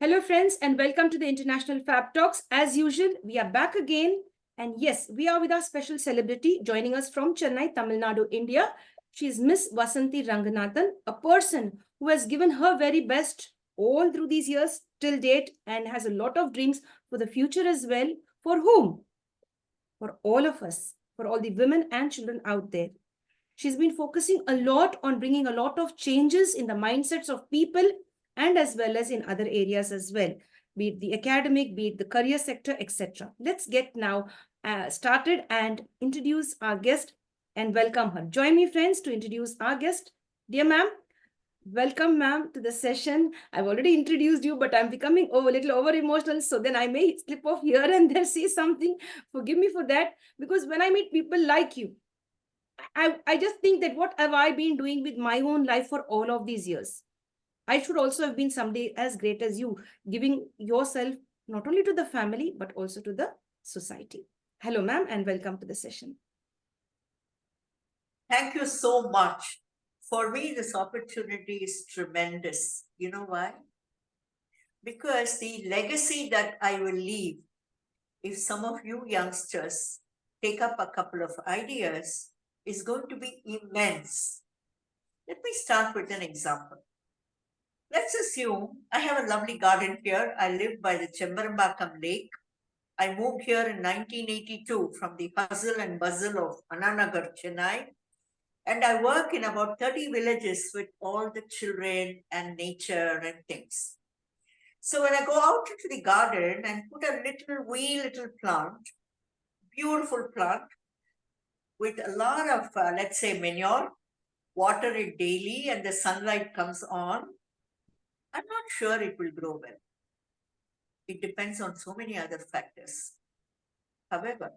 Hello, friends, and welcome to the International Fabtalks. As usual, we are back again. And yes, we are with our special celebrity joining us from Chennai, Tamil Nadu, India. She is Miss Vasanthi Ranganathan, a person who has given her very best all through these years till date and has a lot of dreams for the future as well. For whom? For all of us, for all the women and children out there. She's been focusing a lot on bringing a lot of changes in the mindsets of people and as well as in other areas as well, be it the academic, be it the career sector, etc. Let's get now started and introduce our guest and welcome her. Join me, friends, to introduce our guest. Dear ma'am, welcome, ma'am, to the session. I've already introduced you, but I'm becoming a little over emotional. So then I may slip off here and there, say something. Forgive me for that. Because when I meet people like you, I just think that what have I been doing with my own life for all of these years? I should also have been someday as great as you, giving yourself not only to the family, but also to the society. Hello, ma'am, and welcome to the session. Thank you so much. For me, this opportunity is tremendous. You know why? Because the legacy that I will leave, if some of you youngsters take up a couple of ideas, is going to be immense. Let me start with an example. Let's assume I have a lovely garden here. I live by the Chembarambakam Lake. I moved here in 1982 from the hustle and bustle of Ananagar, Chennai. And I work in about 30 villages with all the children and nature and things. So when I go out into the garden and put a wee little plant, beautiful plant, with a lot of, let's say, manure, water it daily and the sunlight comes on, I'm not sure it will grow well. It depends on so many other factors. However,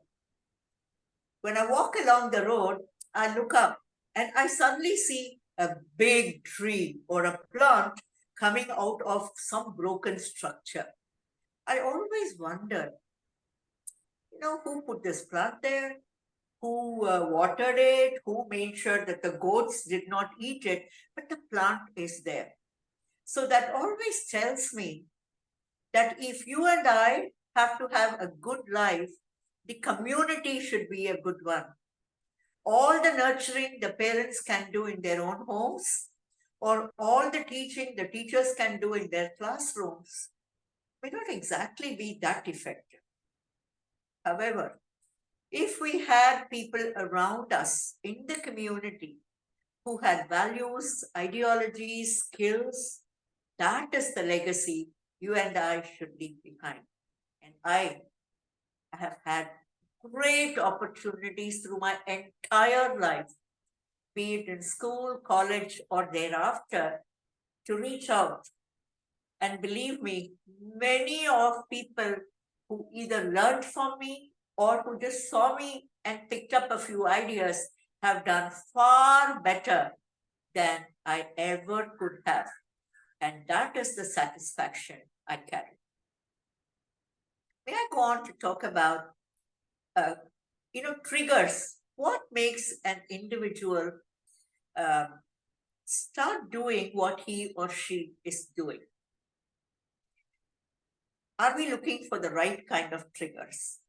when I walk along the road, I look up and I suddenly see a big tree or a plant coming out of some broken structure. I always wonder, who put this plant there? Who watered it? Who made sure that the goats did not eat it? But the plant is there. So that always tells me that if you and I have to have a good life, the community should be a good one. All the nurturing the parents can do in their own homes, or all the teaching the teachers can do in their classrooms, may not exactly be that effective. However, if we had people around us in the community who had values, ideologies, skills, that is the legacy you and I should leave behind. And I have had great opportunities through my entire life, be it in school, college, or thereafter, to reach out. And believe me, many of people who either learned from me or who just saw me and picked up a few ideas have done far better than I ever could have. And that is the satisfaction I carry. May I go on to talk about, triggers? What makes an individual start doing what he or she is doing? Are we looking for the right kind of triggers?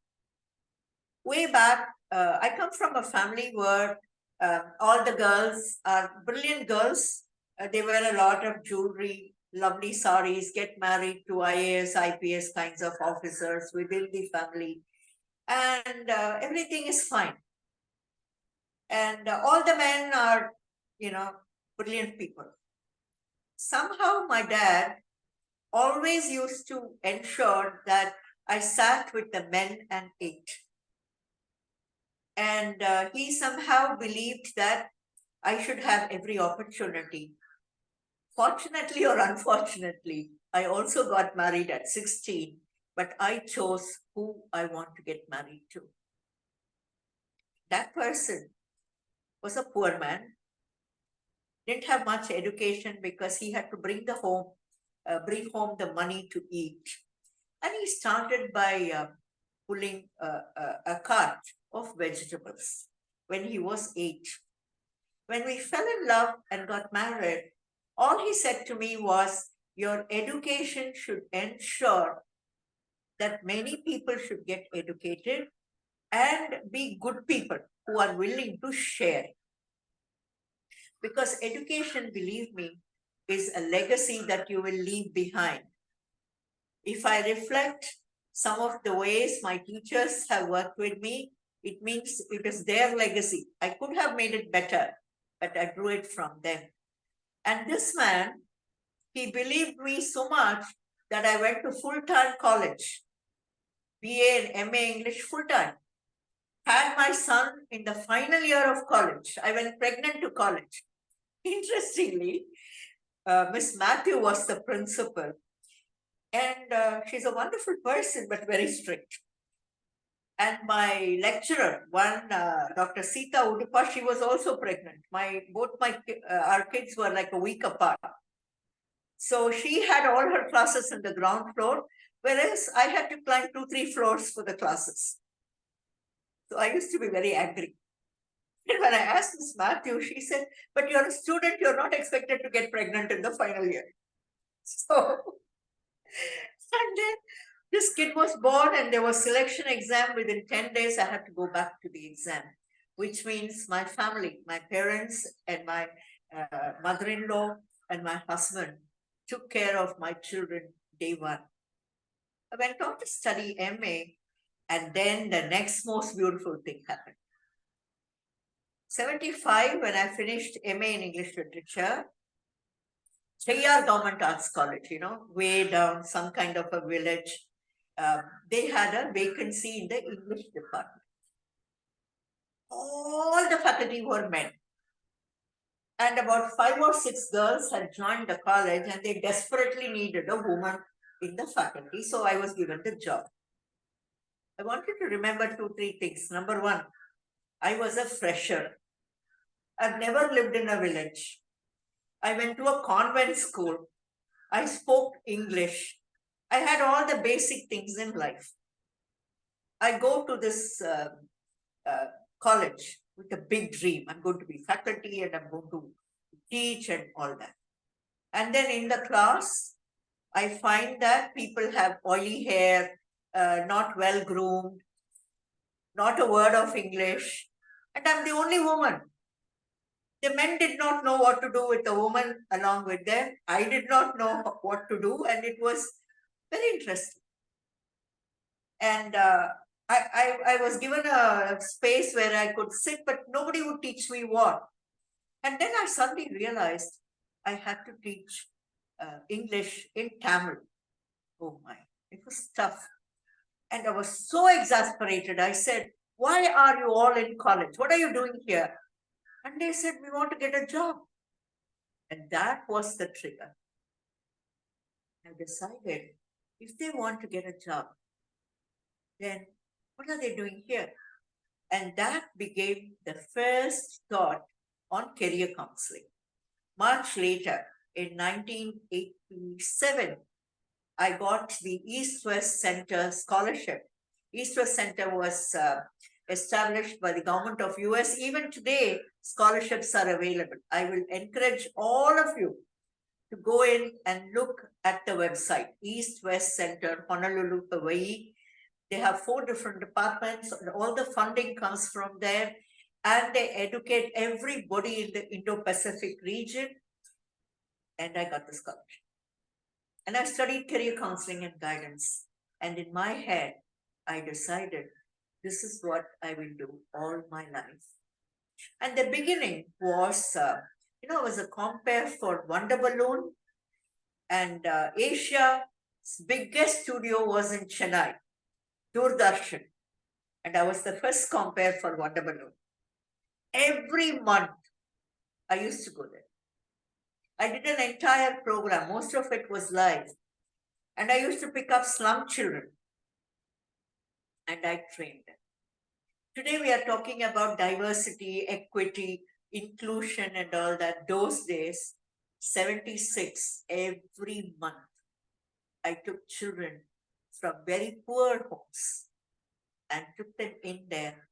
Way back, I come from a family where all the girls are brilliant girls. They wear a lot of jewelry, lovely saris, get married to IAS, IPS kinds of officers within the family. And everything is fine. And all the men are, brilliant people. Somehow my dad always used to ensure that I sat with the men and ate. And he somehow believed that I should have every opportunity. Fortunately or unfortunately, I also got married at 16, but I chose who I want to get married to. That person was a poor man, didn't have much education because he had to bring home the money to eat. And he started by pulling a cart of vegetables when he was 8. When we fell in love and got married, all he said to me was, your education should ensure that many people should get educated and be good people who are willing to share. Because education, believe me, is a legacy that you will leave behind. If I reflect some of the ways my teachers have worked with me, it means it is their legacy. I could have made it better, but I drew it from them. And this man, he believed me so much that I went to full-time college, BA and MA English full-time. Had my son in the final year of college. I went pregnant to college. Interestingly, Miss Matthew was the principal, and she's a wonderful person, but very strict. And my lecturer, Dr. Sita Udupa, she was also pregnant. Our kids were like a week apart. So she had all her classes on the ground floor, whereas I had to climb 2-3 floors for the classes. So I used to be very angry. And when I asked Miss Matthew, she said, but you're a student, you're not expected to get pregnant in the final year. So, and then this kid was born and there was selection exam. Within 10 days, I had to go back to the exam, which means my family, my parents and my mother-in-law and my husband took care of my children day one. I went on to study MA, and then the next most beautiful thing happened. 75, when I finished MA in English Literature, Chayar Government Arts College, way down some kind of a village, they had a vacancy in the English department. All the faculty were men. And about 5 or 6 girls had joined the college, and they desperately needed a woman in the faculty. So I was given the job. I want you to remember 2-3 things. Number one, I was a fresher. I've never lived in a village. I went to a convent school. I spoke English. I had all the basic things in life. I go to this college with a big dream. I'm going to be faculty and I'm going to teach and all that. And then in the class, I find that people have oily hair, not well groomed, not a word of English, and I'm the only woman. The men did not know what to do with the woman along with them. I did not know what to do, and it was very interesting. And I was given a space where I could sit, but nobody would teach me what. And then I suddenly realized I had to teach English in Tamil. Oh my, it was tough. And I was so exasperated. I said, why are you all in college? What are you doing here? And they said, we want to get a job. And that was the trigger. I decided, if they want to get a job, then what are they doing here? And that became the first thought on career counseling. Much later, in 1987, I got the East-West Center scholarship. East-West Center was established by the government of US. Even today, scholarships are available. I will encourage all of you to go in and look at the website, East-West Center, Honolulu, Hawaii. They have 4 different departments, and all the funding comes from there, and they educate everybody in the Indo-Pacific region. And I got the scholarship. And I studied career counseling and guidance. And in my head, I decided this is what I will do all my life. And the beginning was, I was a compere for Wonder Balloon. And Asia's biggest studio was in Chennai, Doordarshan. And I was the first compere for Wonder Balloon. Every month, I used to go there. I did an entire program. Most of it was live. And I used to pick up slum children. And I trained them. Today we are talking about diversity, equity, inclusion and all that. Those days, 76 every month, I took children from very poor homes and took them in there.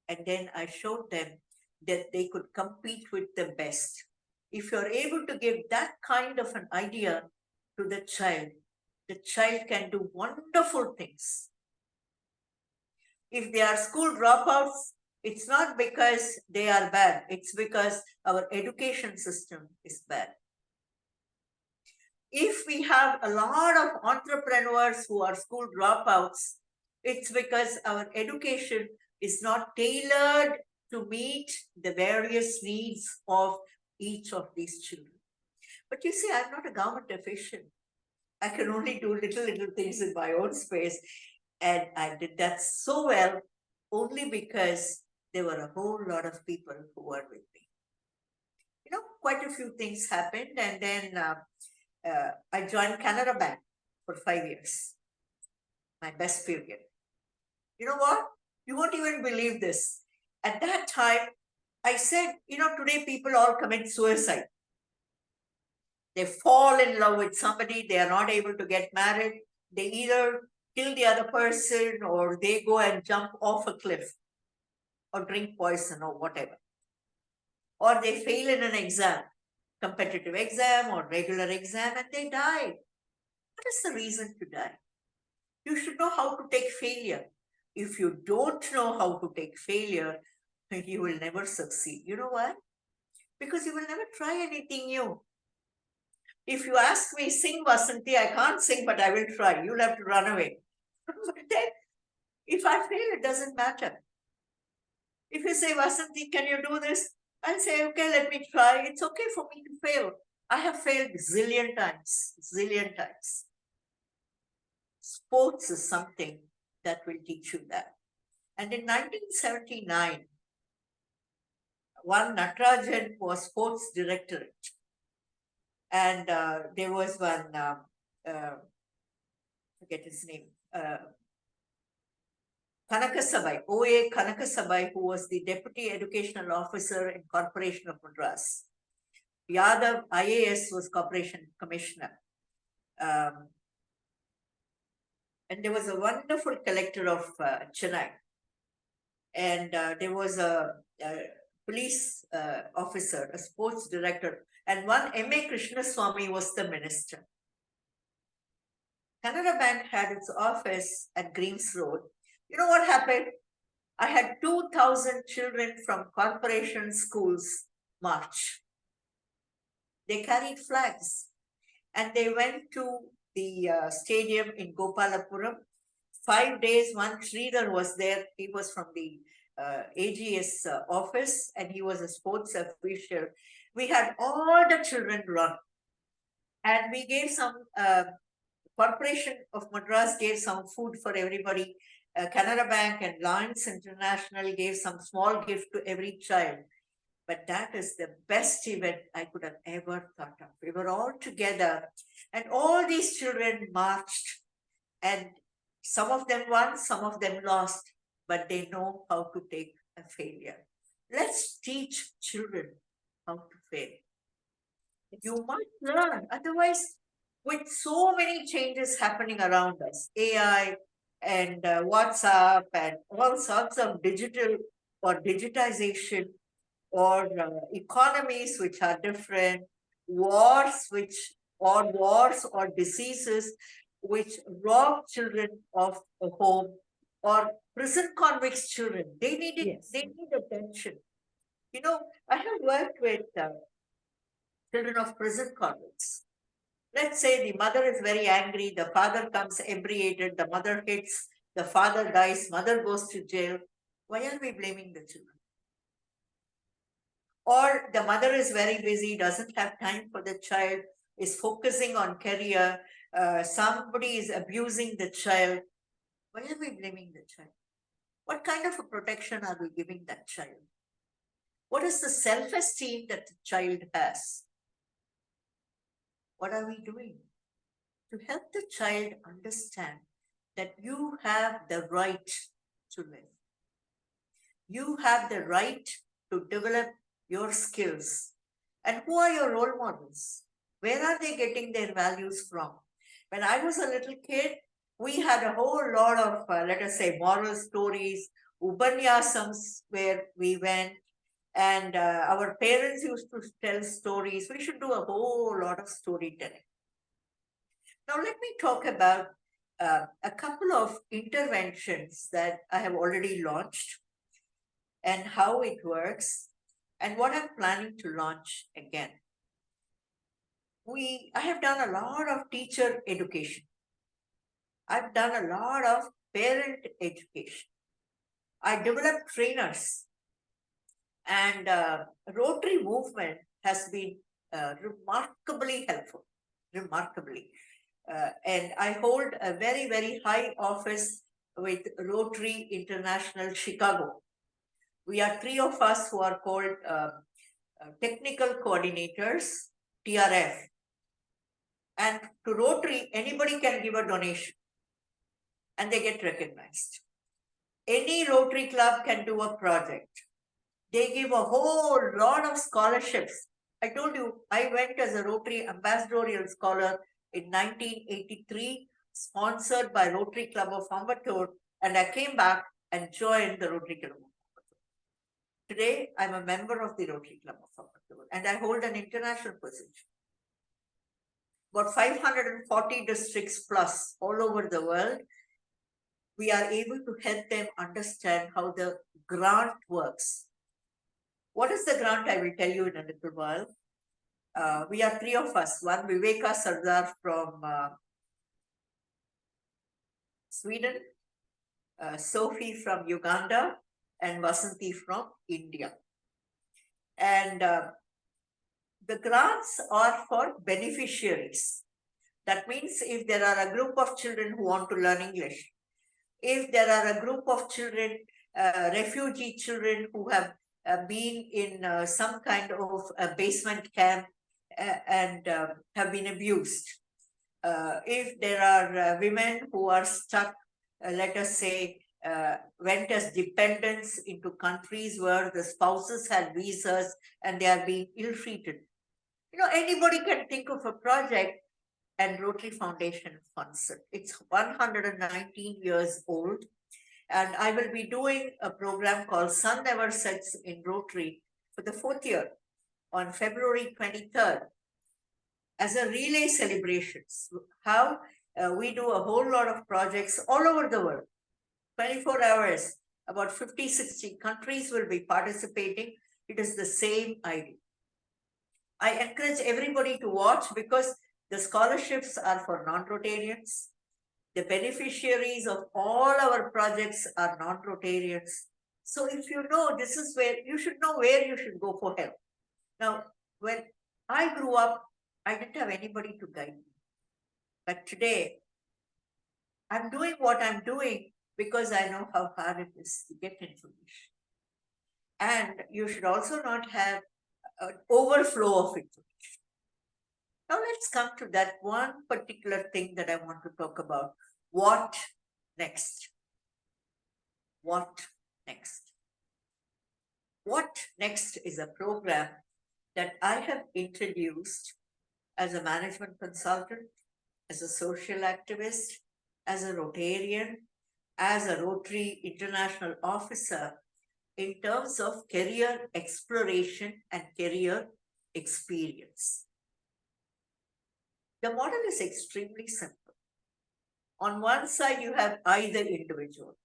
And then I showed them that they could compete with the best. If you're able to give that kind of an idea, to the child can do wonderful things. If they are school dropouts, it's not because they are bad, it's because our education system is bad. If we have a lot of entrepreneurs who are school dropouts, it's because our education is not tailored to meet the various needs of each of these children. But you see, I'm not a government official. I can only do little things in my own space. And I did that so well only because there were a whole lot of people who were with me. You know, quite a few things happened. And then I joined Canada Bank for 5 years, my best period. You know what? You won't even believe this. At that time, I said, you know, today people all commit suicide. They fall in love with somebody, they are not able to get married. They either kill the other person or they go and jump off a cliff or drink poison or whatever. Or they fail in an exam, competitive exam or regular exam, and they die. What is the reason to die? You should know how to take failure. If you don't know how to take failure, you will never succeed. You know why? Because you will never try anything new. If you ask me, sing Vasanthi, I can't sing, but I will try. You'll have to run away. But then, if I fail, it doesn't matter. If you say, Vasanthi, can you do this? I'll say, okay, let me try. It's okay for me to fail. I have failed zillion times. Sports is something that will teach you that. And in 1979, one Natarajan was sports directorate. And there was one, forget his name, Kanakasabai, O.A. Kanakasabai, who was the Deputy Educational Officer in Corporation of Madras. Yadav, IAS, was Corporation Commissioner. And there was a wonderful collector of Chennai. And there was a police officer, a sports director, and one M.A. Krishnaswamy was the minister. Canada Bank had its office at Greens Road. You know what happened? I had 2,000 children from corporation schools march. They carried flags and they went to the stadium in Gopalapuram. 5 days, one Sridhar was there. He was from the AGS office and he was a sports official. We had all the children run and we gave some, Corporation of Madras gave some food for everybody. Canada Bank and Lions International gave some small gift to every child. But that is the best event I could have ever thought of. We were all together and all these children marched and some of them won, some of them lost, but they know how to take a failure. Let's teach children how to fail. You must learn. Otherwise, with so many changes happening around us, AI and WhatsApp and all sorts of digital or digitization or economies which are different, wars or diseases which rob children of a home, or prison convicts children, they need attention. You know, I have worked with children of prison convicts. Let's say the mother is very angry, the father comes inebriated, the mother hits, the father dies, mother goes to jail. Why are we blaming the children? Or the mother is very busy, doesn't have time for the child, is focusing on career, somebody is abusing the child. Why are we blaming the child? What kind of a protection are we giving that child? What is the self-esteem that the child has? What are we doing to help the child understand that you have the right to live? You have the right to develop your skills. And who are your role models? Where are they getting their values from? When I was a little kid, we had a whole lot of, let us say, moral stories, upanyasams where we went, and our parents used to tell stories. We should do a whole lot of storytelling. Now, let me talk about a couple of interventions that I have already launched and how it works and what I'm planning to launch again. I have done a lot of teacher education. I've done a lot of parent education. I developed trainers, and Rotary movement has been remarkably helpful, remarkably. And I hold a very, very high office with Rotary International Chicago. We are three of us who are called technical coordinators, TRF. And to Rotary, anybody can give a donation and they get recognized. Any Rotary club can do a project. They give a whole lot of scholarships. I told you, I went as a Rotary Ambassadorial Scholar in 1983, sponsored by Rotary Club of Ambattur, and I came back and joined the Rotary Club of Ambattur. Today, I'm a member of the Rotary Club of Ambattur, and I hold an international position. About 540 districts plus all over the world, we are able to help them understand how the grant works. What is the grant? I will tell you in a little while. We are three of us. One, Viveka Sardar from Sweden, Sophie from Uganda, and Vasanthi from India. And the grants are for beneficiaries. That means if there are a group of children who want to learn English, if there are a group of children, refugee children who have been in some kind of a basement camp and have been abused, if there are women who are stuck, let us say, went as dependents into countries where the spouses had visas and they are being ill-treated. Anybody can think of a project, and Rotary Foundation funds it. It's 119 years old, and I will be doing a program called Sun Never Sets in Rotary for the 4th year on February 23rd as a relay celebrations. How we do a whole lot of projects all over the world, 24 hours, about 50, 60 countries will be participating. It is the same idea. I encourage everybody to watch because the scholarships are for non-Rotarians. The beneficiaries of all our projects are non-Rotarians. So if you know, this is where you should know where you should go for help. Now, when I grew up, I didn't have anybody to guide me. But today, I'm doing what I'm doing because I know how hard it is to get information. And you should also not have an overflow of information. Now let's come to that one particular thing that I want to talk about. What next? What next? What next is a program that I have introduced as a management consultant, as a social activist, as a Rotarian, as a Rotary International Officer in terms of career exploration and career experience. The model is extremely simple. On one side, you have either individual.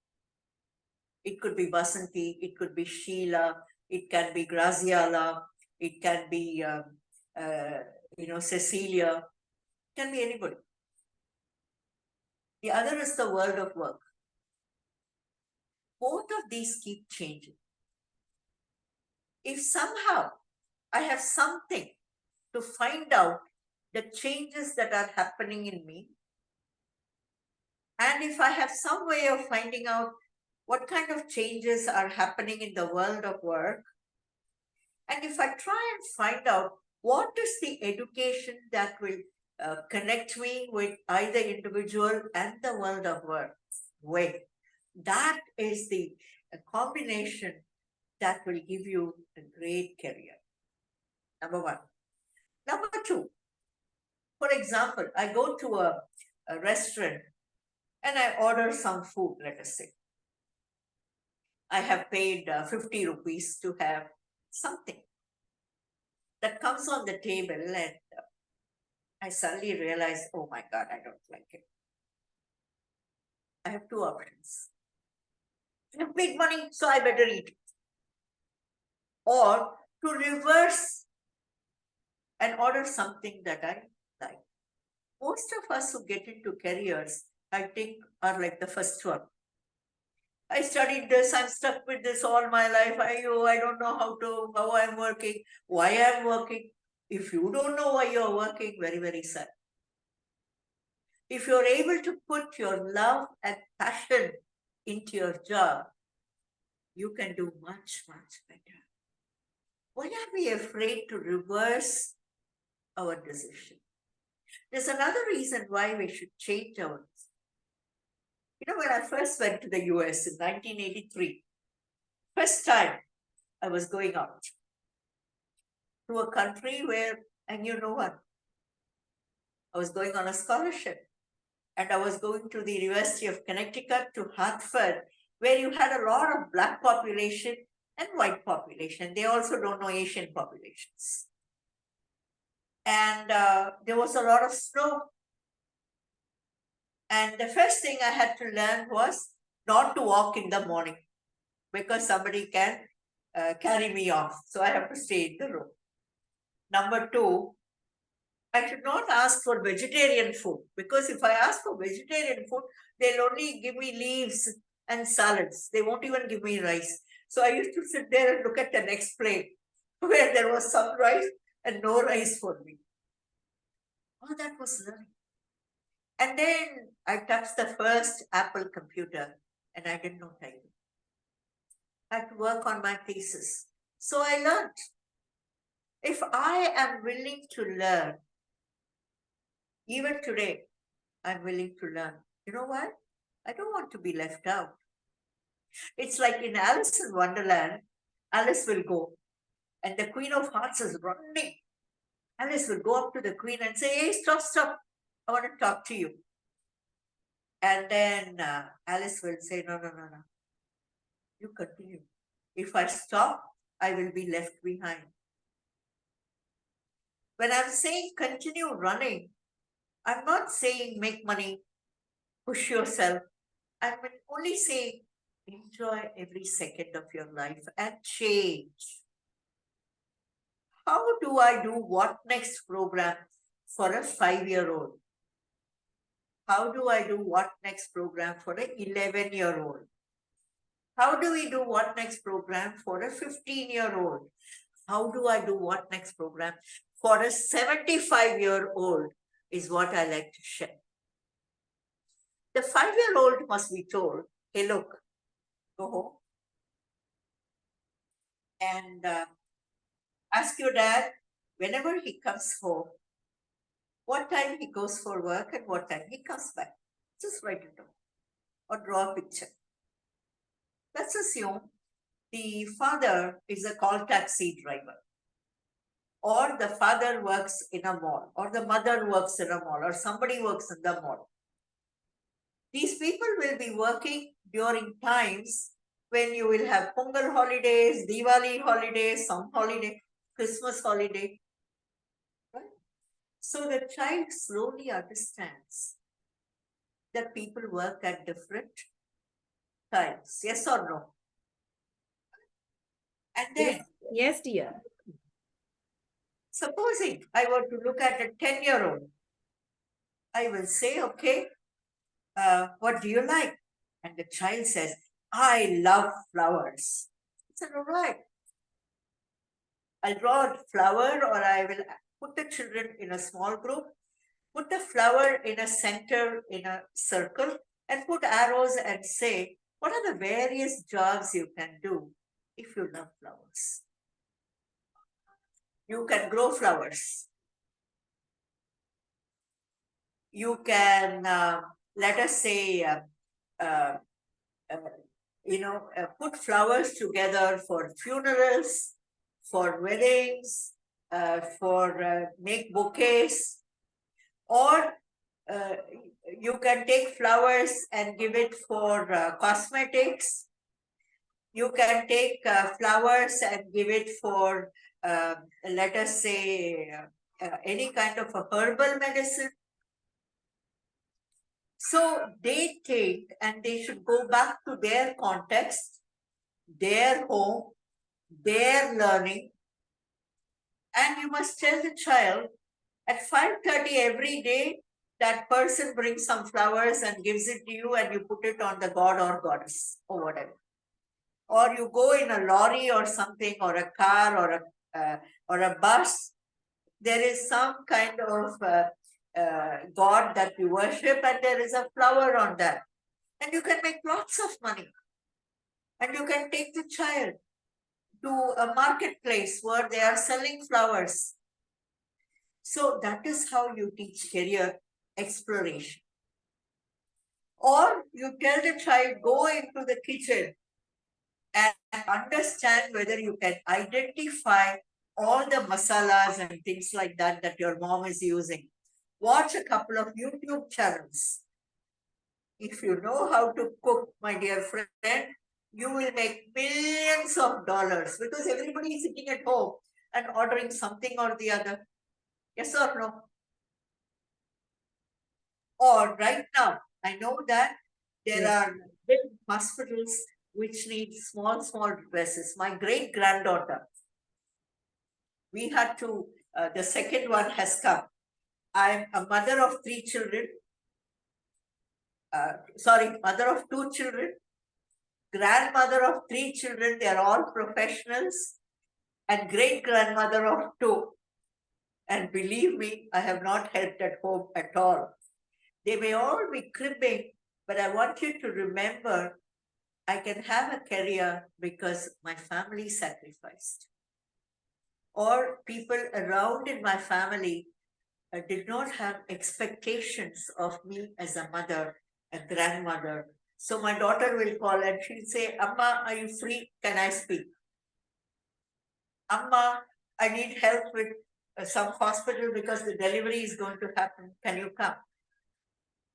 It could be Vasanthi, it could be Sheila, it can be Graziella, it can be Cecilia, it can be anybody. The other is the world of work. Both of these keep changing. If somehow I have something to find out the changes that are happening in me, and if I have some way of finding out what kind of changes are happening in the world of work, and if I try and find out what is the education that will connect me with either individual and the world of work, that is the combination that will give you a great career. Number one. Number two, for example, I go to a restaurant and I order some food, let us say. I have paid 50 rupees to have something that comes on the table, and I suddenly realized, oh my God, I don't like it. I have two options. I have big money, so I better eat it. Or to reverse and order something that I like. Most of us who get into careers, I think, are like the first one. I studied this, I'm stuck with this all my life. I don't know how I'm working, why I'm working. If you don't know why you're working, very, very sad. If you're able to put your love and passion into your job, you can do much, much better. Why are we afraid to reverse our decision? There's another reason why we should change our. When I first went to the US in 1983, first time I was going out to a country where, and you know what? I was going on a scholarship and I was going to the University of Connecticut to Hartford, where you had a lot of Black population and white population. They also don't know Asian populations. And there was a lot of snow. And the first thing I had to learn was not to walk in the morning because somebody can carry me off. So I have to stay in the room. Number two, I should not ask for vegetarian food because if I ask for vegetarian food, they'll only give me leaves and salads. They won't even give me rice. So I used to sit there and look at the next plate where there was some rice and no rice for me. Oh, that was learning. And then I touched the first Apple computer and I didn't know typing. I had to work on my thesis. So I learned. If I am willing to learn, even today, I'm willing to learn. You know what? I don't want to be left out. It's like in Alice in Wonderland, Alice will go and the Queen of Hearts is running. Alice will go up to the Queen and say, hey, stop, stop. I want to talk to you. And then Alice will say, no. You continue. If I stop, I will be left behind. When I'm saying continue running, I'm not saying make money, push yourself. I'm only saying enjoy every second of your life and change. How do I do what next program for a 5-year-old? How do I do what next program for an 11-year-old? How do we do what next program for a 15-year-old? How do I do what next program for a 75-year-old is what I like to share. The 5-year-old must be told, hey, look, go home and ask your dad whenever he comes home, what time he goes for work and what time he comes back. Just write it down or draw a picture. Let's assume the father is a call taxi driver, or the father works in a mall, or the mother works in a mall, or somebody works in the mall. These people will be working during times when you will have Pongal holidays, Diwali holidays, some holiday, Christmas holiday. Right? So the child slowly understands that people work at different times. Yes or no? And then, Yes, dear. supposing I were to look at a 10-year-old, I will say, okay, what do you like? And the child says, I love flowers. I said, all right. I'll draw a flower or I will put the children in a small group, put the flower in a center in a circle and put arrows and say, what are the various jobs you can do if you love flowers? You can grow flowers. You can, let us say, put flowers together for funerals, for weddings, for make bouquets, or you can take flowers and give it for cosmetics. You can take flowers and give it for, let us say, any kind of a herbal medicine. So they take and they should go back to their context, their home, their learning. And you must tell the child at 5:30 every day, that person brings some flowers and gives it to you, and you put it on the god or goddess or whatever. Or you go in a lorry or something, or a car or a bus. There is some kind of god that you worship, and there is a flower on that. And you can make lots of money. And you can take the child to a marketplace where they are selling flowers. So that is how you teach career exploration. Or you tell the child, go into the kitchen and understand whether you can identify all the masalas and things like that that your mom is using. Watch a couple of YouTube channels. If you know how to cook, my dear friend, you will make millions of dollars, because everybody is sitting at home and ordering something or the other. Yes or no? Or right now, I know that there Yes. are big hospitals which need small dresses. My great granddaughter, we had to, the second one has come. I'm a mother of 3 children. Mother of 2 children, grandmother of 3 children. They are all professionals, and great grandmother of 2. And believe me, I have not helped at home at all. They may all be cribbing, but I want you to remember, I can have a career because my family sacrificed. Or people around in my family did not have expectations of me as a mother, a grandmother. So my daughter will call and she'll say, Amma, are you free? Can I speak? Amma, I need help with some hospital because the delivery is going to happen. Can you come?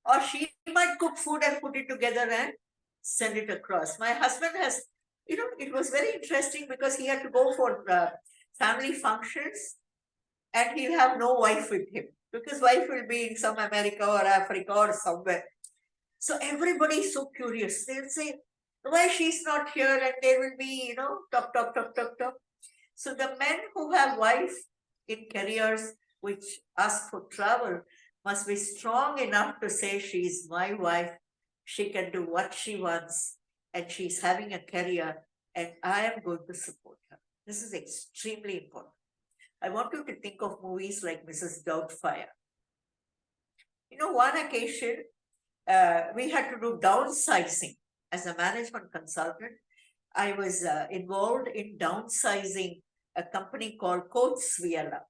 Or she might cook food and put it together and send it across. My husband has, it was very interesting because he had to go for family functions and he'll have no wife with him because wife will be in some America or Africa or somewhere. So everybody is so curious. They'll say, why she's not here? And there will be, talk. So the men who have wife in careers which ask for travel must be strong enough to say, she's my wife, she can do what she wants, and she's having a career, and I am going to support her. This is extremely important. I want you to think of movies like Mrs. Doubtfire. One occasion, we had to do downsizing. As a management consultant, I was involved in downsizing a company called viyella.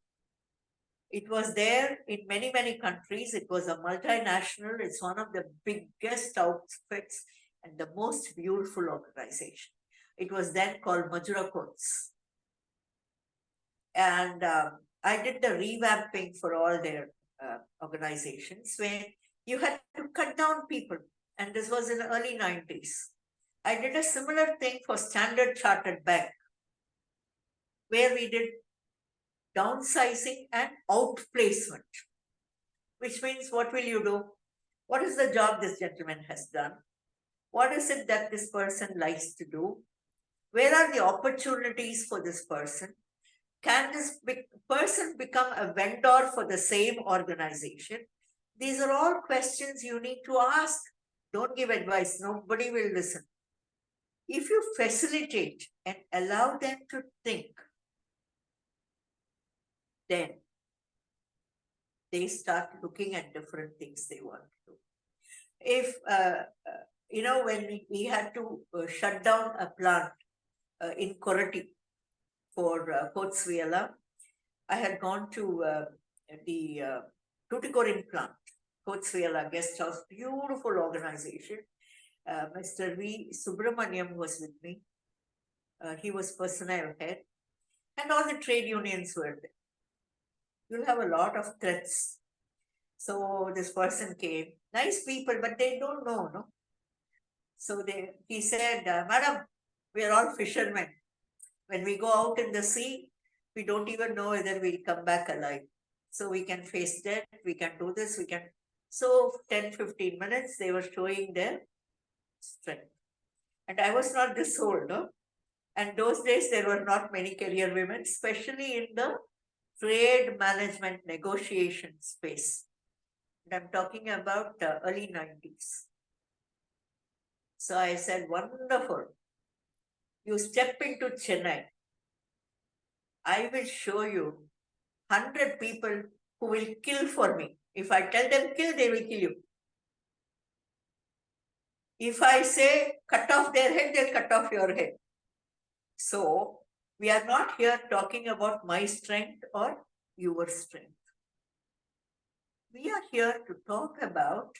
It was there in many, many countries. It was a multinational. It's one of the biggest outfits and the most beautiful organization. It was then called Madras. And I did the revamping for all their organizations where you had to cut down people. And this was in the early 90s. I did a similar thing for Standard Chartered Bank, where we did downsizing and outplacement, which means what will you do? What is the job this gentleman has done? What is it that this person likes to do? Where are the opportunities for this person? Can this person become a vendor for the same organization? These are all questions you need to ask. Don't give advice. Nobody will listen. If you facilitate and allow them to think, then they start looking at different things they want to do. If, when we had to shut down a plant in Korati for viyella, I had gone to the Tuticorin plant, viyella guest house, beautiful organization. Mr. V. Subramaniam was with me. He was personnel head, and all the trade unions were there. You'll have a lot of threats. So this person came, nice people, but they don't know, no? So he said, Madam, we are all fishermen. When we go out in the sea, we don't even know whether we'll come back alive. So we can face that, we can do this, we can. So 10-15 minutes, they were showing their strength. And I was not this old, no? And those days, there were not many career women, especially in the trade management negotiation space. And I'm talking about the early 90s. So I said, wonderful. You step into Chennai. I will show you 100 people who will kill for me. If I tell them kill, they will kill you. If I say cut off their head, they'll cut off your head. So we are not here talking about my strength or your strength. We are here to talk about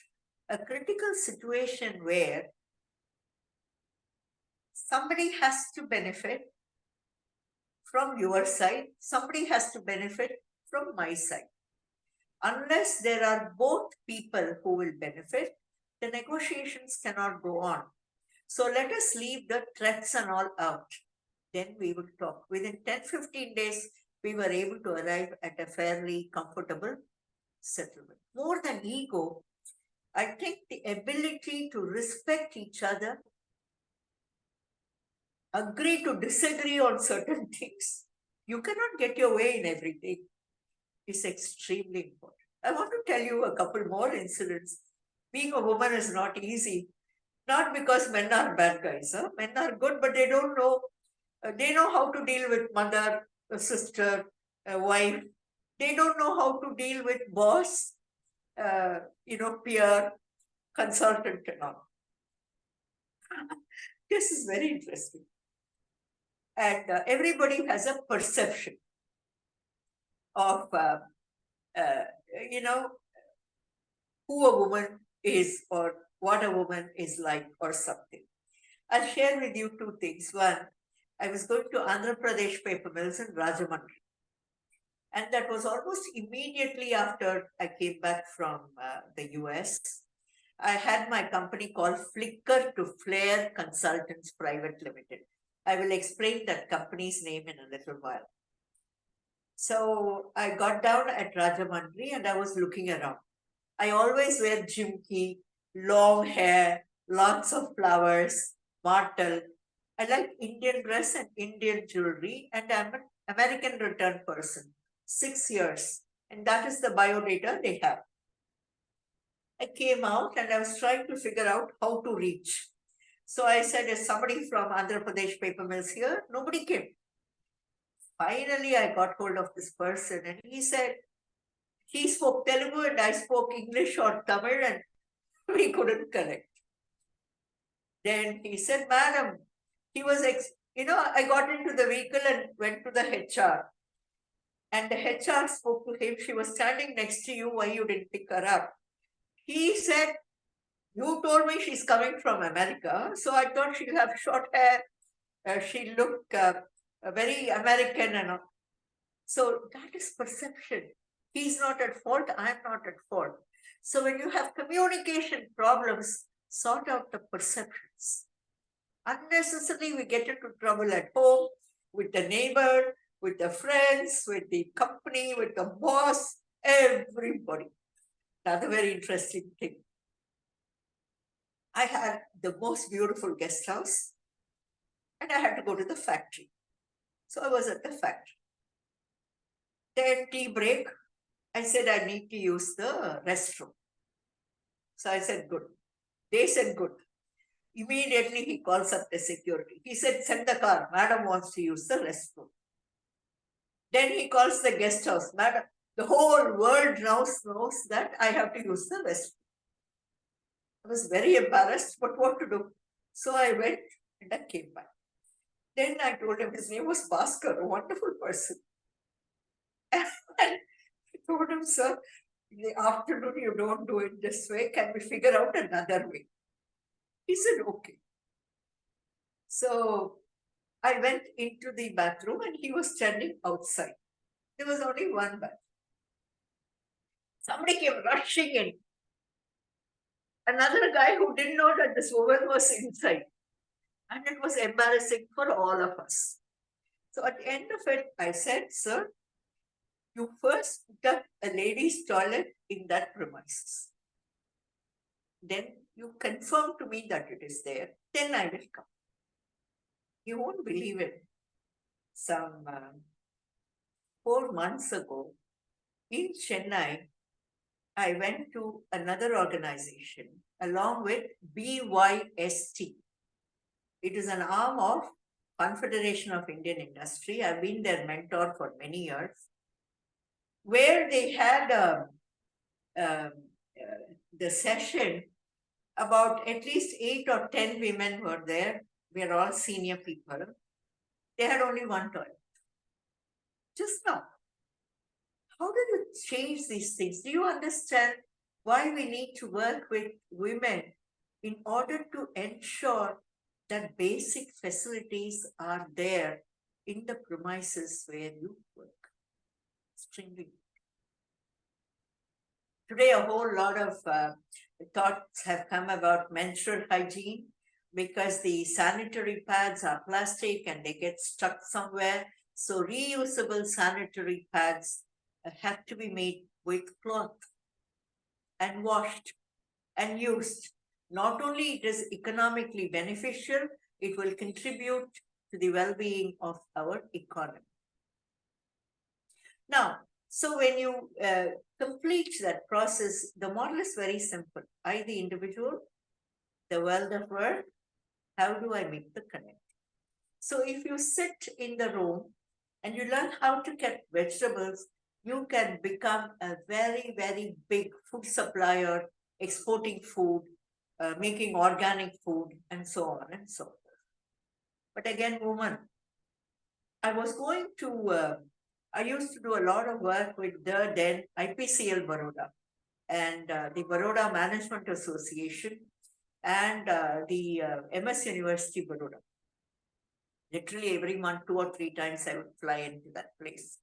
a critical situation where somebody has to benefit from your side, somebody has to benefit from my side. Unless there are both people who will benefit, the negotiations cannot go on. So let us leave the threats and all out. Then we will talk. Within 10-15 days, we were able to arrive at a fairly comfortable settlement. More than ego, I think the ability to respect each other, agree to disagree on certain things. You cannot get your way in everything. Is extremely important. I want to tell you a couple more incidents. Being a woman is not easy, not because men are bad guys. Huh? Men are good, but they don't know. They know how to deal with mother, a sister, a wife. They don't know how to deal with boss, peer, consultant and all. This is very interesting. And everybody has a perception of, who a woman is or what a woman is like or something. I'll share with you two things. One, I was going to Andhra Pradesh paper mills in Rajahmundry. And that was almost immediately after I came back from the US. I had my company called Flicker to Flare Consultants Private Limited. I will explain that company's name in a little while. So I got down at Rajahmundry and I was looking around. I always wear jimki, long hair, lots of flowers, martel. I like Indian dress and Indian jewelry, and I'm an American return person, 6 years. And that is the biodata they have. I came out and I was trying to figure out how to reach. So I said, is somebody from Andhra Pradesh paper mills here? Nobody came. Finally, I got hold of this person and he said, he spoke Telugu and I spoke English or Tamil and we couldn't connect. Then he said, madam, he was, I got into the vehicle and went to the HR. And the HR spoke to him. She was standing next to you. Why you didn't pick her up? He said, you told me she's coming from America. So I thought she'll have short hair. She looked very American and all. So that is perception. He's not at fault. I'm not at fault. So when you have communication problems, sort out the perceptions. Unnecessarily, we get into trouble at home, with the neighbor, with the friends, with the company, with the boss, everybody. Another very interesting thing. I had the most beautiful guest house and I had to go to the factory. So I was at the factory. Then tea break, I said, I need to use the restroom. So I said, good. They said, good. Immediately he calls up the security. He said, send the car. Madam wants to use the restroom. Then he calls the guest house. Madam, the whole world now knows that I have to use the restroom. I was very embarrassed, but what to do? So I went and I came back. Then I told him his name was Bhaskar, a wonderful person. And I told him, sir, in the afternoon you don't do it this way. Can we figure out another way? He said, okay. So I went into the bathroom and he was standing outside. There was only one bathroom. Somebody came rushing in. Another guy who didn't know that this woman was inside. And it was embarrassing for all of us. So at the end of it, I said, sir, You first put up a ladies' toilet in that premises. Then you confirm to me that it is there. Then I will come. You won't believe it. Some 4 months ago in Chennai, I went to another organization along with BYST. It is an arm of Confederation of Indian Industry. I've been their mentor for many years, where they had the session. About at least 8 or 10 women were there. We are all senior people. They had only one toilet. Just now. How do you change these things? Do you understand why we need to work with women in order to ensure that basic facilities are there in the premises where you work? Extremely. Today, a whole lot of thoughts have come about menstrual hygiene because the sanitary pads are plastic and they get stuck somewhere. So reusable sanitary pads have to be made with cloth and washed and used. Not only it is economically beneficial, it will contribute to the well-being of our economy. Now, so when you complete that process, the model is very simple. I, the individual, the world of work, how do I make the connect? So if you sit in the room and you learn how to cut vegetables, you can become a very, very big food supplier, exporting food, making organic food, and so on and so forth. But again, woman, I was going to I used to do a lot of work with the then IPCL Baroda and the Baroda Management Association and the MS University Baroda. Literally every month, 2 or 3 times I would fly into that place.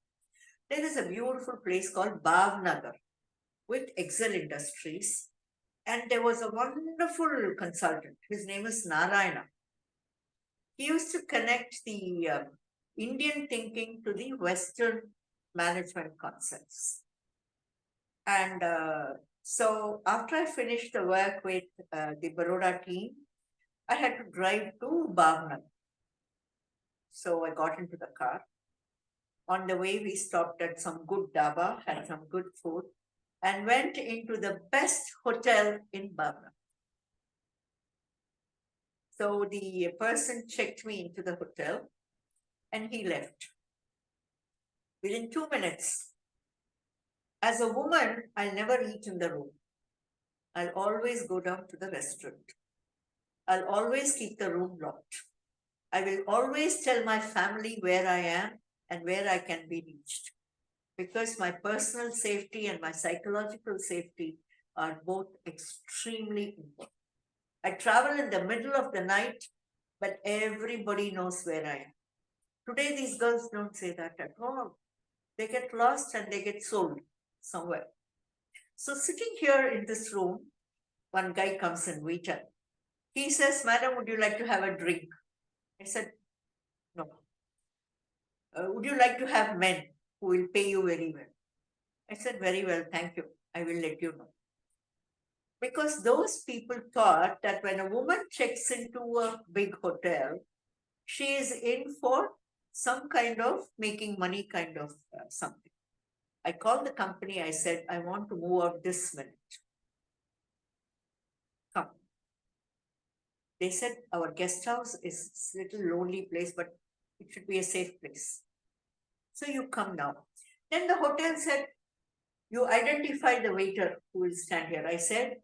There is a beautiful place called Bhavnagar with Excel Industries. And there was a wonderful consultant. His name is Narayana. He used to connect the Indian thinking to the Western management concepts. And so after I finished the work with the Baroda team, I had to drive to Bhavnagar. So I got into the car. On the way, we stopped at some good dhaba, had some good food, and went into the best hotel in Bhavnagar. So the person checked me into the hotel and he left. Within 2 minutes, as a woman, I'll never eat in the room. I'll always go down to the restaurant. I'll always keep the room locked. I will always tell my family where I am and where I can be reached, because my personal safety and my psychological safety are both extremely important. I travel in the middle of the night, but everybody knows where I am. Today, these girls don't say that at all. They get lost and they get sold somewhere. So sitting here in this room, one guy comes in, waiter. He says, "Madam, would you like to have a drink?" I said, "No." "Would you like to have men who will pay you very well?" I said, "Very well, thank you. I will let you know." Because those people thought that when a woman checks into a big hotel, she is in for some kind of making money kind of something. I called the company. I said, "I want to move out this minute. Come." They said, "Our guest house is a little lonely place, but it should be a safe place. So you come now." Then the hotel said, "You identify the waiter who will stand here." I said,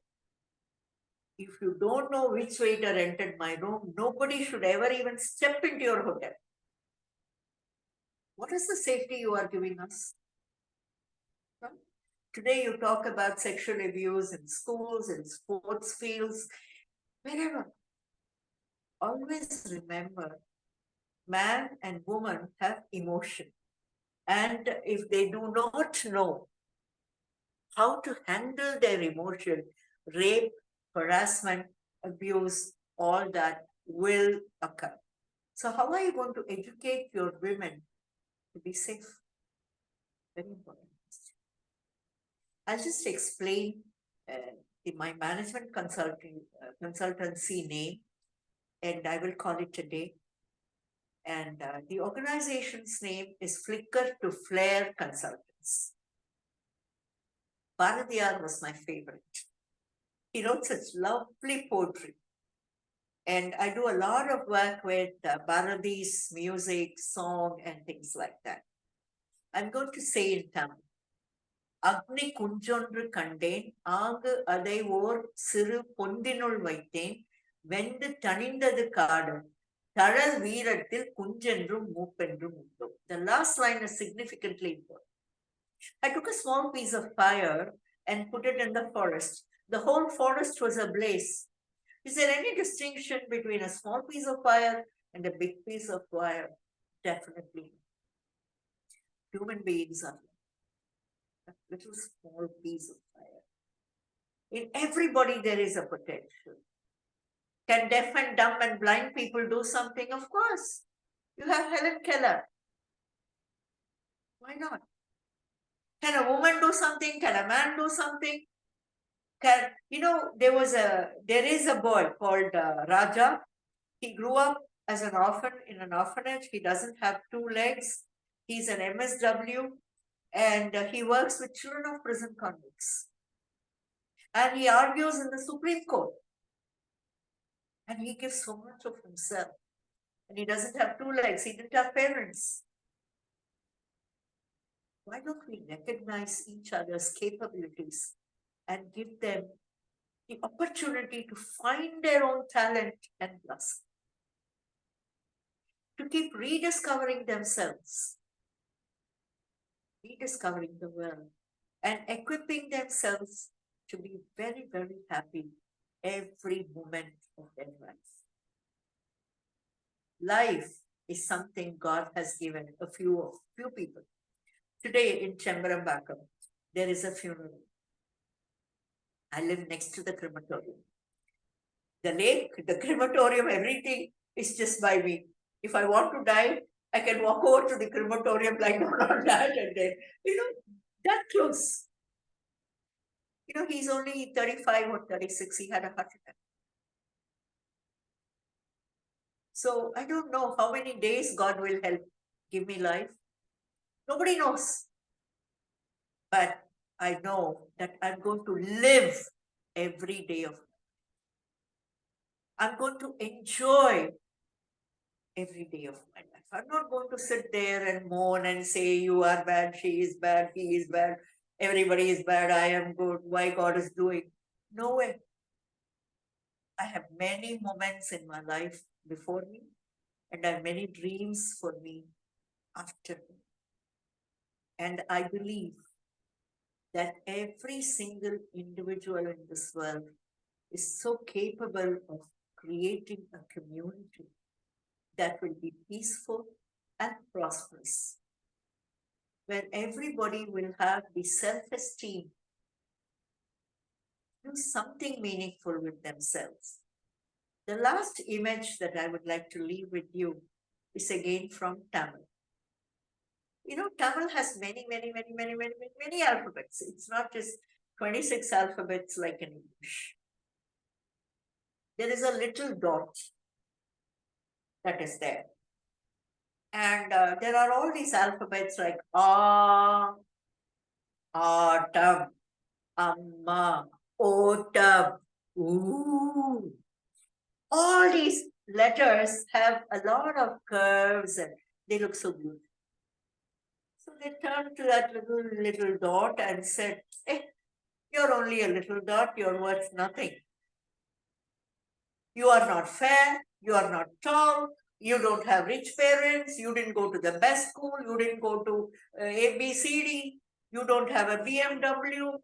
"If you don't know which waiter entered my room, nobody should ever even step into your hotel. What is the safety you are giving us?" No? Today you talk about sexual abuse in schools, in sports fields, wherever. Always remember, man and woman have emotion. And if they do not know how to handle their emotion, rape, harassment, abuse, all that will occur. So how are you going to educate your women to be safe? Very important question. I'll just explain my management consultancy name, and I will call it today. And the organization's name is Flicker to Flare Consultants. Bharatiyar was my favorite. He wrote such lovely poetry. And I do a lot of work with Bharati's music, song, and things like that. I'm going to say in Tamil. Agni kunjondru kandeen, ஆங்கு அதை ஓர் சிறு பொந்தினுள் வைத்தேன், வெந்து தணிந்தது காடு, தழல் வீரத்தில் குஞ்சென்றும் மூப்பென்றும் உண்டோ. The last line is significantly important. I took a small piece of fire and put it in the forest. The whole forest was ablaze. Is there any distinction between a small piece of fire and a big piece of fire? Definitely. Human beings are a little small piece of fire. In everybody, there is a potential. Can deaf and dumb and blind people do something? Of course. You have Helen Keller. Why not? Can a woman do something? Can a man do something? There is a boy called Raja. He grew up as an orphan in an orphanage. He doesn't have two legs. He's an MSW. And he works with children of prison convicts. And he argues in the Supreme Court. And he gives so much of himself. And he doesn't have two legs. He didn't have parents. Why don't we recognize each other's capabilities and give them the opportunity to find their own talent and blossom? To keep rediscovering themselves, rediscovering the world, and equipping themselves to be very, very happy every moment of their life. Life is something God has given a few people. Today in Chembarambakkam, there is a funeral. I live next to the crematorium. The lake, the crematorium, everything is just by me. If I want to die, I can walk over to the crematorium, lie down on that, and then, that close. He's only 35 or 36. He had a heart attack. So I don't know how many days God will help give me life. Nobody knows. But I know that I'm going to live every day of life. I'm going to enjoy every day of my life. I'm not going to sit there and moan and say, you are bad, she is bad, he is bad, everybody is bad, I am good, why God is doing. No way. I have many moments in my life before me, and I have many dreams for me after me. And I believe that every single individual in this world is so capable of creating a community that will be peaceful and prosperous, where everybody will have the self-esteem, do something meaningful with themselves. The last image that I would like to leave with you is again from Tamil. Tamil has many alphabets. It's not just 26 alphabets like in English. There is a little dot that is there. And there are all these alphabets like Autumn, Amma, Autumn, Ooh. All these letters have a lot of curves and they look so beautiful. So they turned to that little dot and said, hey, you're only a little dot, you're worth nothing. You are not fair, you are not tall, you don't have rich parents, you didn't go to the best school, you didn't go to ABCD, you don't have a BMW.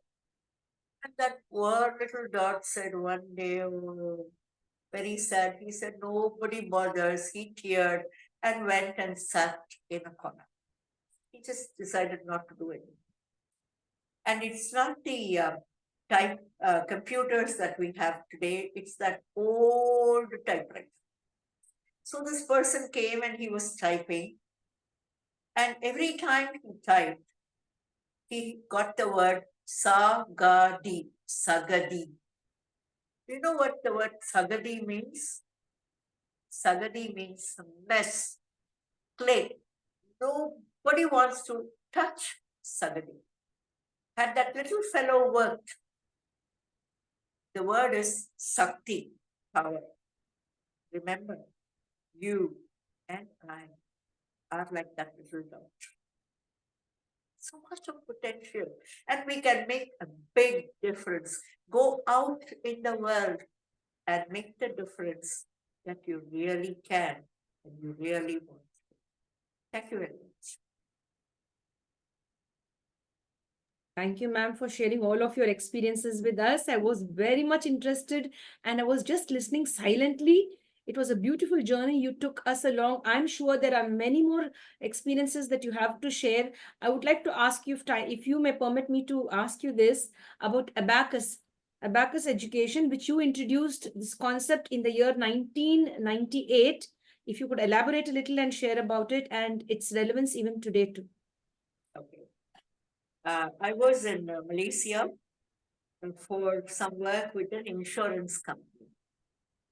And that poor little dot said one day, oh, very sad, he said, nobody bothers. He teared and went and sat in a corner. He just decided not to do anything. And it's not the computers that we have today, it's that old typewriter. So this person came and he was typing, and every time he typed, he got the word sagadi, sagadi. Do you know what the word sagadi means? Sagadi means mess, clay. Nobody wants to touch sagadi. Had that little fellow worked, the word is sakti, power. Remember, you and I are like that little dot. So much of potential, and we can make a big difference. Go out in the world and make the difference that you really can and you really want. Thank you very much. Thank you, ma'am, for sharing all of your experiences with us. I was very much interested and I was just listening silently. It was a beautiful journey. You took us along. I'm sure there are many more experiences that you have to share. I would like to ask you, if you may permit me to ask you this about ABACUS. ABACUS education, which you introduced this concept in the year 1998. If you could elaborate a little and share about it and its relevance even today too. Okay. I was in Malaysia for some work with an insurance company.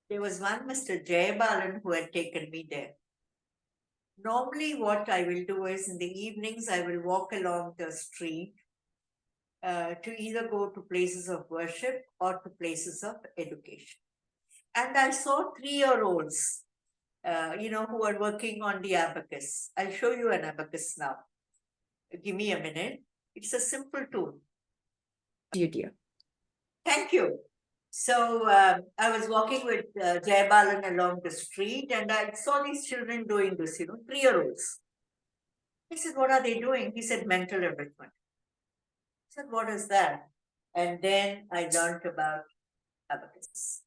There was one Mr. Jayabalan who had taken me there. Normally, what I will do is in the evenings, I will walk along the street to either go to places of worship or to places of education. And I saw 3-year-olds, who are working on the abacus. I'll show you an abacus now. Give me a minute. It's a simple tool. Dear. Thank you. So I was walking with Jayabalan along the street and I saw these children doing this, 3-year-olds. I said, what are they doing? He said, mental enrichment. I said, what is that? And then I learned about abacus.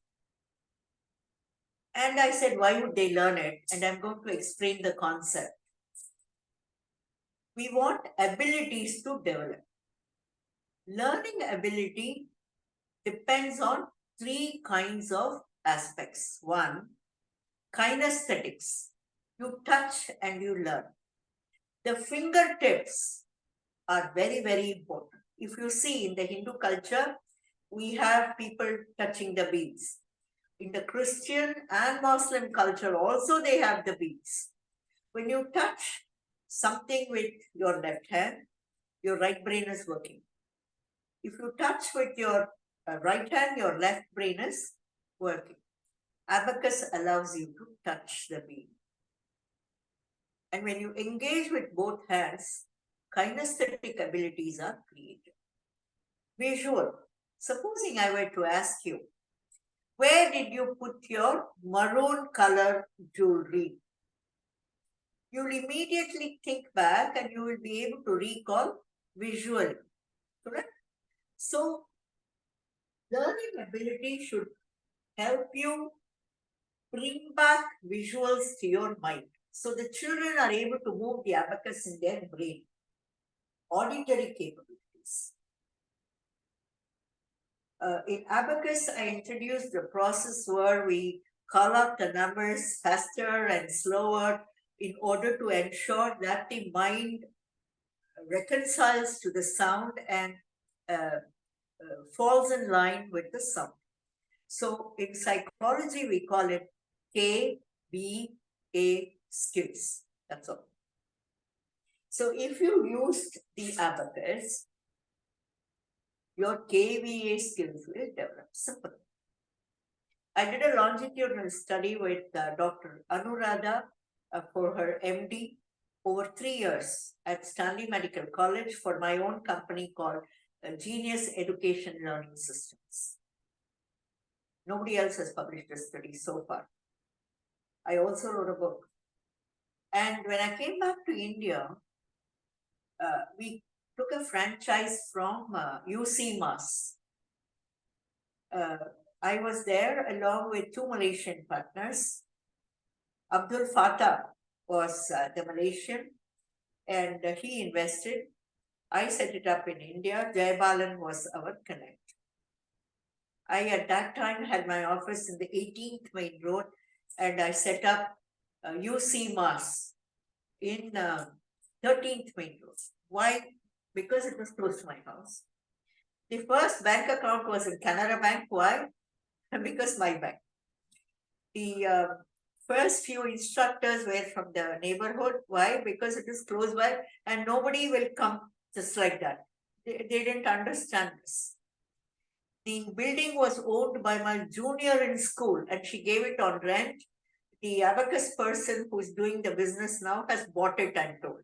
And I said, why would they learn it? And I'm going to explain the concept. We want abilities to develop. Learning ability depends on 3 kinds of aspects. 1, kinesthetics. You touch and you learn. The fingertips are very, very important. If you see in the Hindu culture, we have people touching the beads. In the Christian and Muslim culture also, they have the beads. When you touch something with your left hand, your right brain is working. If you touch with your right hand, your left brain is working. Abacus allows you to touch the bead. And when you engage with both hands, kinesthetic abilities are created. Visual. Supposing I were to ask you, where did you put your maroon color jewelry? You'll immediately think back and you will be able to recall visually, correct? So, learning ability should help you bring back visuals to your mind. So the children are able to move the abacus in their brain. Auditory capabilities. In abacus, I introduced the process where we call out the numbers faster and slower in order to ensure that the mind reconciles to the sound and falls in line with the sound. So in psychology, we call it KBA skills. That's all. So if you used the abacus, your KBA skills will develop. Simple. I did a longitudinal study with Dr. Anuradha for her MD over 3 years at Stanley Medical College for my own company called Genius Education Learning Systems. Nobody else has published a study so far. I also wrote a book. And when I came back to India, we took a franchise from UCMAS. I was there along with 2 Malaysian partners. Abdul Fatah was the Malaysian and he invested. I set it up in India. Jayabalan was our connect. I at that time had my office in the 18th Main Road and I set up UCMAS in 13th Main Road. Why because it was close to my house. The first bank account was in Canara Bank. Why? Because my bank. The first few instructors were from the neighborhood. Why? Because it is close by and nobody will come just like that. They didn't understand this. The building was owned by my junior in school and she gave it on rent. The ABACUS person who's doing the business now has bought it and told.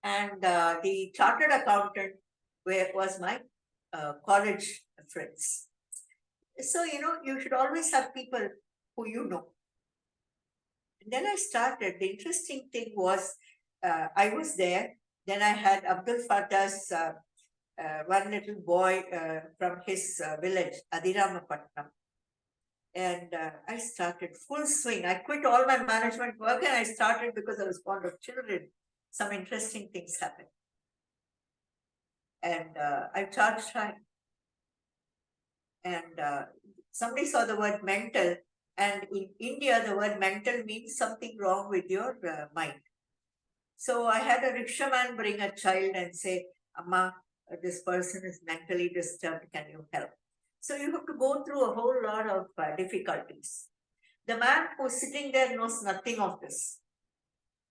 And the chartered accountant was my college friends. So, you should always have people who you know. And then I started. The interesting thing was, I was there. Then I had Abdul Fattah's one little boy from his village, Adiramapatnam. And I started full swing. I quit all my management work and I started because I was fond of children. Some interesting things happened. And I charged high. And somebody saw the word mental. And in India, the word mental means something wrong with your mind. So I had a rickshaw bring a child and say, Amma, this person is mentally disturbed. Can you help? So you have to go through a whole lot of difficulties. The man who's sitting there knows nothing of this.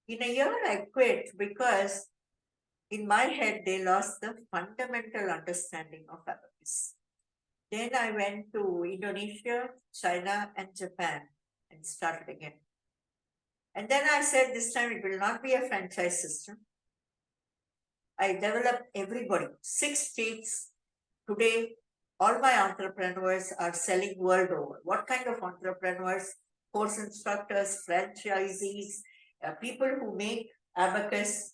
In a year, I quit because in my head, they lost the fundamental understanding of ABACUS. Then I went to Indonesia, China, and Japan and started again. And then I said, this time it will not be a franchise system. I developed everybody, 6 states. Today, all my entrepreneurs are selling world over. What kind of entrepreneurs? Course instructors, franchisees, people who make ABACUS,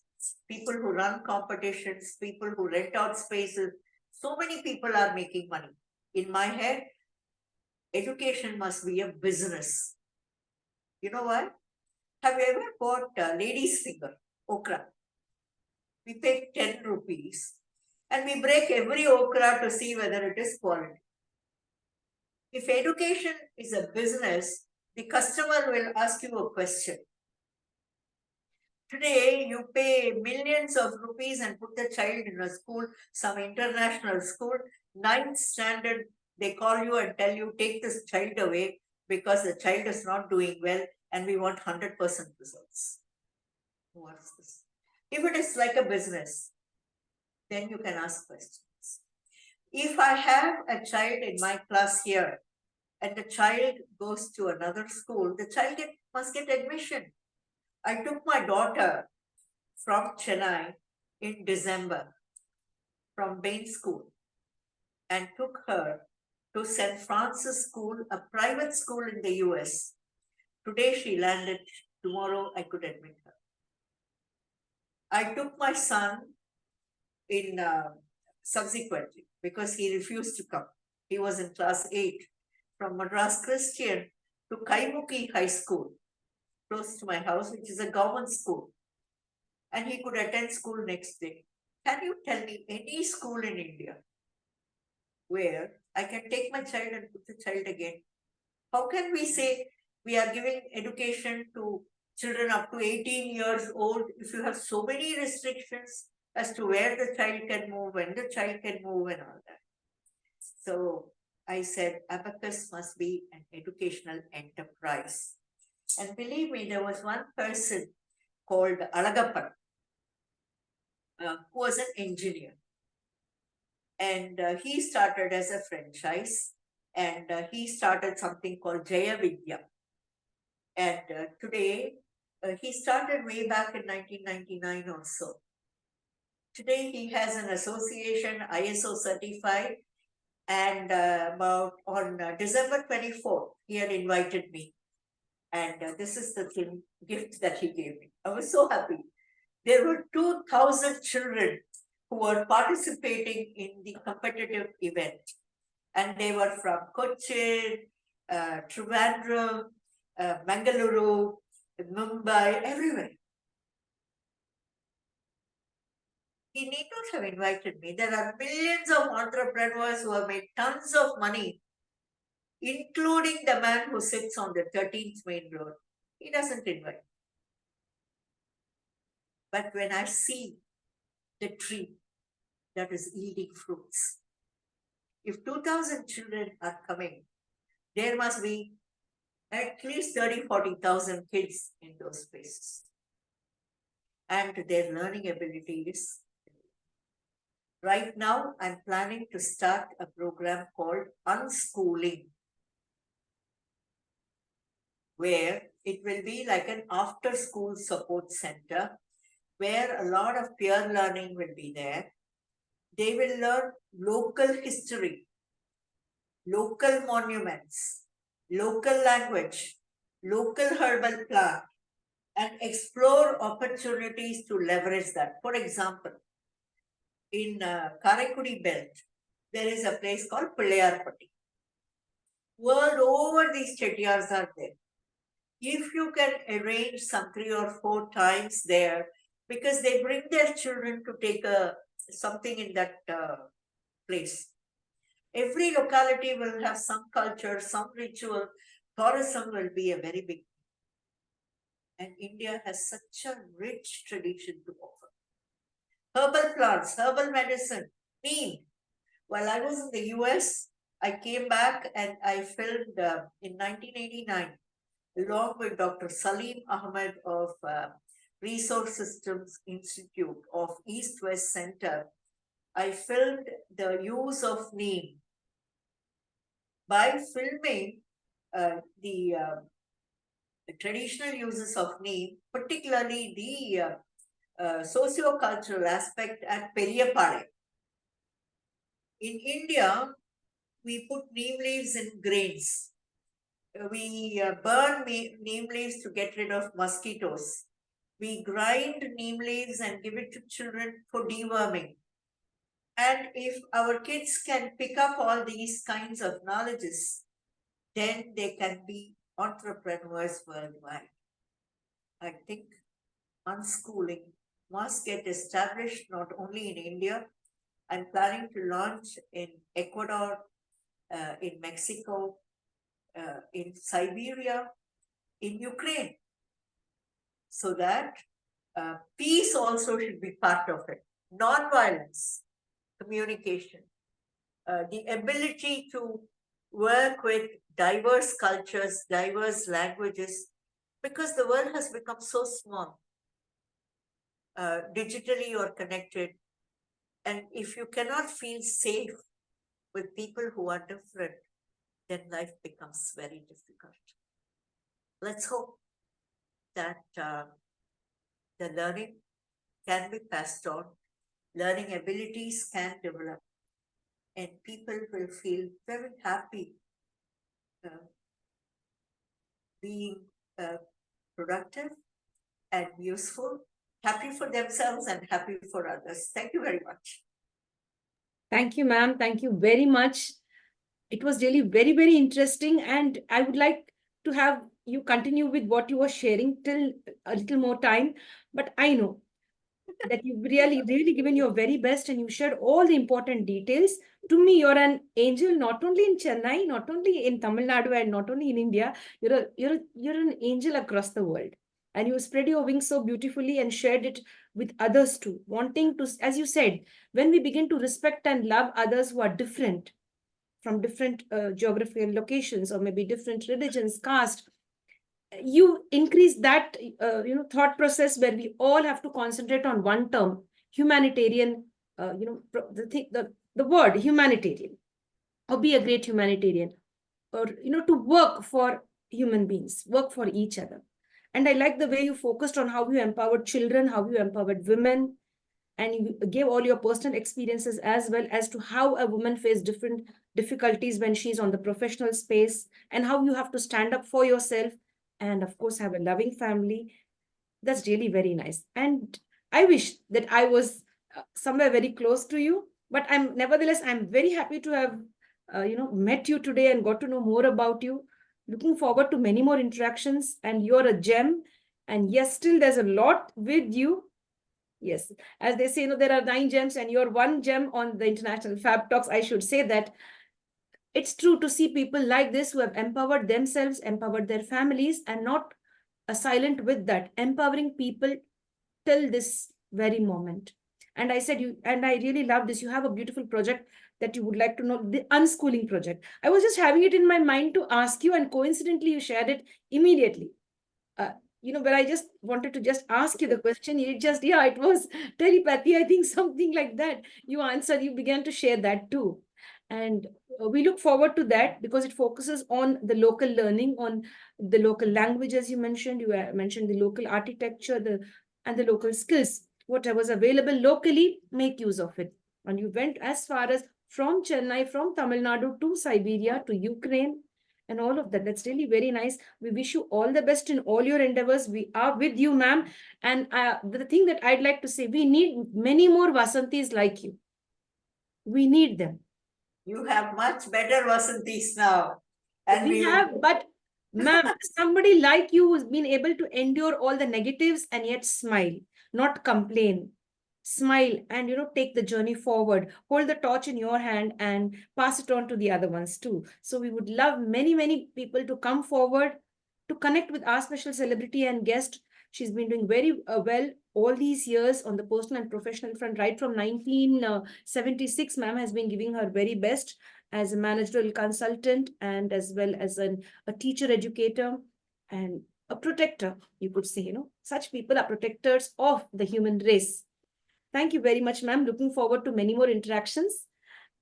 people who run competitions, people who rent out spaces. So many people are making money. In my head, education must be a business. You know why? Have you ever bought lady's finger, okra? We pay 10 rupees and we break every okra to see whether it is quality. If education is a business, the customer will ask you a question. Today, you pay millions of rupees and put the child in a school, some international school, 9th standard, they call you and tell you, take this child away because the child is not doing well and we want 100% results. What's this? If it is like a business, then you can ask questions. If I have a child in my class here and the child goes to another school, the child must get admission. I took my daughter from Chennai in December from Bain School and took her to St. Francis School, a private school in the US. Today she landed, tomorrow I could admit her. I took my son in subsequently because he refused to come. He was in class 8 from Madras Christian to Kaimuki High School, close to my house, which is a government school. And he could attend school next day. Can you tell me any school in India where I can take my child and put the child again? How can we say we are giving education to children up to 18 years old if you have so many restrictions as to where the child can move, when the child can move and all that? So I said, ABACUS must be an educational enterprise. And believe me, there was one person called Alagappan, who was an engineer. And he started as a franchise and he started something called Jaya Vidya. And today, he started way back in 1999 or so. Today, he has an association, ISO certified, and on December 24th, he had invited me. And this is the gift that he gave me. I was so happy. There were 2,000 children who were participating in the competitive event. And they were from Cochin, Trivandrum, Mangaluru, Mumbai, everywhere. He need not have invited me. There are millions of entrepreneurs who have made tons of money, including the man who sits on the 13th main road. He doesn't invite. But when I see the tree that is yielding fruits. If 2,000 children are coming, there must be at least 30,000-40,000 kids in those spaces. And their learning ability is. Right now, I'm planning to start a program called Unschooling, where it will be like an after-school support center, where a lot of peer learning will be there. They will learn local history, local monuments, local language, local herbal plant, and explore opportunities to leverage that. For example, in Karaikudi Belt, there is a place called Pillayarpatti. World over, these chettiars are there. If you can arrange some 3 or 4 times there, because they bring their children to take something in that place. Every locality will have some culture, some ritual. Tourism will be a very big thing. And India has such a rich tradition to offer. Herbal plants, herbal medicine, neem. While I was in the US, I came back and I filmed in 1989, along with Dr. Salim Ahmed of Resource Systems Institute of East West Center. I filmed the use of neem. By filming the traditional uses of neem, particularly the socio-cultural aspect at Periyapalai. In India, we put neem leaves in grains. We burn neem leaves to get rid of mosquitoes. We grind neem leaves and give it to children for deworming. And if our kids can pick up all these kinds of knowledges, then they can be entrepreneurs worldwide. I think unschooling must get established not only in India. I'm planning to launch in Ecuador, in Mexico, in Siberia, in Ukraine, so that peace also should be part of it. Non-violence, communication, the ability to work with diverse cultures, diverse languages, because the world has become so small, digitally or connected. And if you cannot feel safe with people who are different, then life becomes very difficult. Let's hope that the learning can be passed on, learning abilities can develop, and people will feel very happy being productive and useful, happy for themselves and happy for others. Thank you very much. Thank you, ma'am. Thank you very much. It was really very, very interesting. And I would like to have you continue with what you were sharing till a little more time. But I know that you've really, really given your very best and you shared all the important details. To me, you're an angel, not only in Chennai, not only in Tamil Nadu, and not only in India. You're an angel across the world. And you spread your wings so beautifully and shared it with others too. Wanting to, as you said, when we begin to respect and love others who are different, from different geographical locations or maybe different religions, caste, you increase that thought process where we all have to concentrate on one term, humanitarian, the word humanitarian, or be a great humanitarian, or to work for human beings, work for each other. And I like the way you focused on how you empowered children, how you empowered women, and you gave all your personal experiences as well as to how a woman faces different difficulties when she's on the professional space, and how you have to stand up for yourself and of course have a loving family. That's really very nice. And I wish that I was somewhere very close to you, but I'm very happy to have met you today and got to know more about you. Looking forward to many more interactions, and you're a gem. And yes, still there's a lot with you. Yes, as they say, there are 9 gems and you're one gem on the International Fab Talks. I should say that it's true to see people like this who have empowered themselves, empowered their families, and not silent with that, empowering people till this very moment. And I said, I really love this. You have a beautiful project that you would like to know, the unschooling project. I was just having it in my mind to ask you, and coincidentally, you shared it immediately. But I just wanted to just ask you the question. It was telepathy, I think, something like that. You answered, you began to share that too. And we look forward to that because it focuses on the local learning, on the local language, as you mentioned. You mentioned the local architecture, and the local skills. Whatever's available locally, make use of it. And you went as far as from Chennai, from Tamil Nadu to Siberia to Ukraine, and all of that. That's really very nice. We wish you all the best in all your endeavors. We are with you, ma'am. And the thing that I'd like to say, we need many more Vasanthis like you. We need them. You have much better Vasanthis now. And we have, but ma'am, somebody like you who's been able to endure all the negatives and yet smile, not complain. Smile and take the journey forward. Hold the torch in your hand and pass it on to the other ones too. So we would love many people to come forward to connect with our special celebrity and guest. She's been doing very well all these years on the personal and professional front. Right from 1976, ma'am has been giving her very best as a managerial consultant and as well as a teacher educator and a protector, you could say. Such people are protectors of the human race. Thank you very much, ma'am. Looking forward to many more interactions.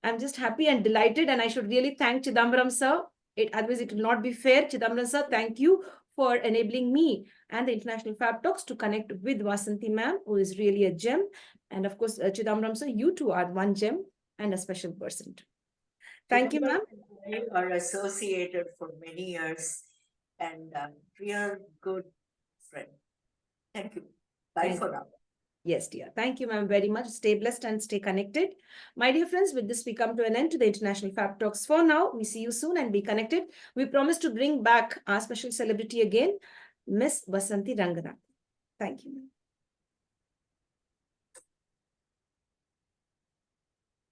I'm just happy and delighted, and I should really thank Chidambaram sir. Otherwise, it will not be fair. Chidambaram sir, thank you for enabling me and the International Fab Talks to connect with Vasanthi ma'am, who is really a gem. And of course, Chidambaram sir, you two are one gem and a special person too. Thank you, ma'am. We are associated for many years and real good friend. Thank you. Bye for now. Yes, dear. Thank you, ma'am, very much. Stay blessed and stay connected. My dear friends, with this, we come to an end to the International Fab Talks for now. We see you soon and be connected. We promise to bring back our special celebrity again, Miss Vasanthi Ranganathan. Thank you, ma'am.